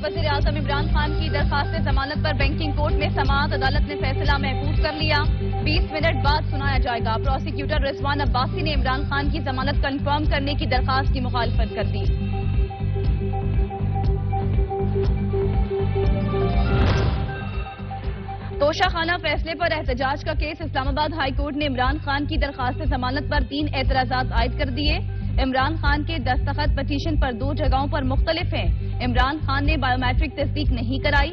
वज़ीर आज़म इमरान खान की दरखास्त जमानत पर बैंकिंग कोर्ट में समाअत। अदालत ने फैसला महफूज कर लिया। 20 मिनट बाद सुनाया जाएगा। प्रोसिक्यूटर रिजवान अब्बासी ने इमरान खान की जमानत कंफर्म करने की दरखास्त की मुखालफत कर दी। तोशाखाना फैसले पर एहतजाज का केस। इस्लामाबाद हाई कोर्ट ने इमरान खान की दरखास्त जमानत पर 3 एतराजात आयद कर दिए। इमरान खान के दस्तखत पटीशन पर 2 जगहों पर मुख्तलिफ हैं। इमरान खान ने बायोमेट्रिक तस्दीक नहीं कराई।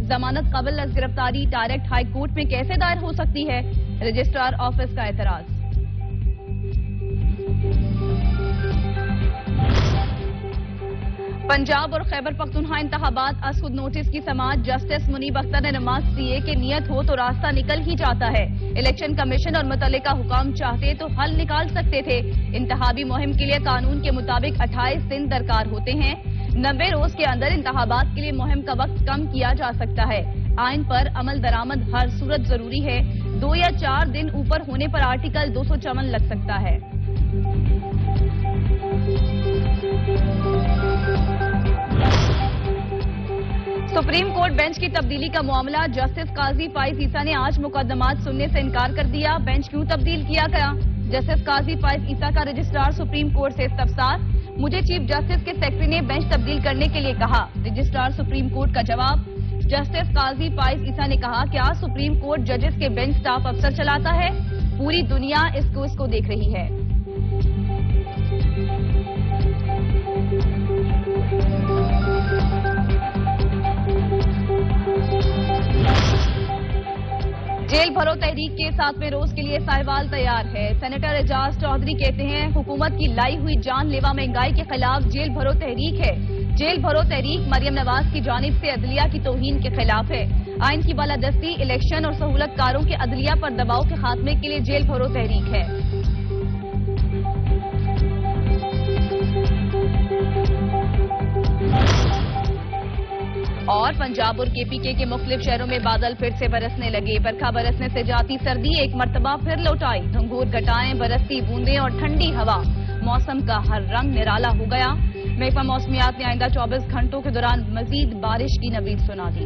जमानत कबल अज गिरफ्तारी डायरेक्ट हाई कोर्ट में कैसे दायर हो सकती है, रजिस्ट्रार ऑफिस का एतराज। पंजाब और खैबर पख्तूनख्वा इंतखाबात असखुद नोटिस की समाअत। जस्टिस मुनीब अख्तर ने नमाज दिए कि नियत हो तो रास्ता निकल ही जाता है। इलेक्शन कमीशन और मुतल्लिका हुकाम चाहते तो हल निकाल सकते थे। इंतखाबी मुहिम के लिए कानून के मुताबिक 28 दिन दरकार होते हैं। 90 रोज के अंदर इंतखाबात के लिए मुहिम का वक्त कम किया जा सकता है। आइन पर अमल दरामद हर सूरत जरूरी है। 2 या 4 दिन ऊपर होने पर आर्टिकल 254 लग सकता है। सुप्रीम कोर्ट बेंच की तब्दीली का मामला। जस्टिस काजी फाइज ईसा ने आज मुकदमात सुनने से इनकार कर दिया। बेंच क्यों तब्दील किया गया, जस्टिस काजी फाइज ईसा का रजिस्ट्रार सुप्रीम कोर्ट से इस्तफसार। मुझे चीफ जस्टिस के सेक्रेटरी ने बेंच तब्दील करने के लिए कहा। रजिस्ट्रार सुप्रीम कोर्ट का जवाब। जस्टिस काजी फाइज ईसा ने कहा, क्या सुप्रीम कोर्ट जजेस के बेंच स्टाफ अफसर चलाता है? पूरी दुनिया इसको देख रही है। जेल भरो तहरीक के 7वें रोज के लिए साहिवाल तैयार है। सेनेटर एजाज चौधरी कहते हैं, हुकूमत की लाई हुई जानलेवा महंगाई के खिलाफ जेल भरो तहरीक है। जेल भरो तहरीक मरियम नवाज की जानिब से अदलिया की तौहीन के खिलाफ है। आइन की बालादस्ती, इलेक्शन और सहूलतकारों के अदलिया पर दबाव के खात्मे के लिए जेल भरो तहरीक है। और पंजाब और केपीके के मुख्तलिफ शहरों में बादल फिर से बरसने लगे। बरखा बरसने से जाती सर्दी एक मरतबा फिर लौट आई। घंघोर घटाएं, बरसती बूंदें और ठंडी हवा। मौसम का हर रंग निराला हो गया। महकमा मौसमियात ने आइंदा 24 घंटों के दौरान मजीद बारिश की नवीद सुना दी।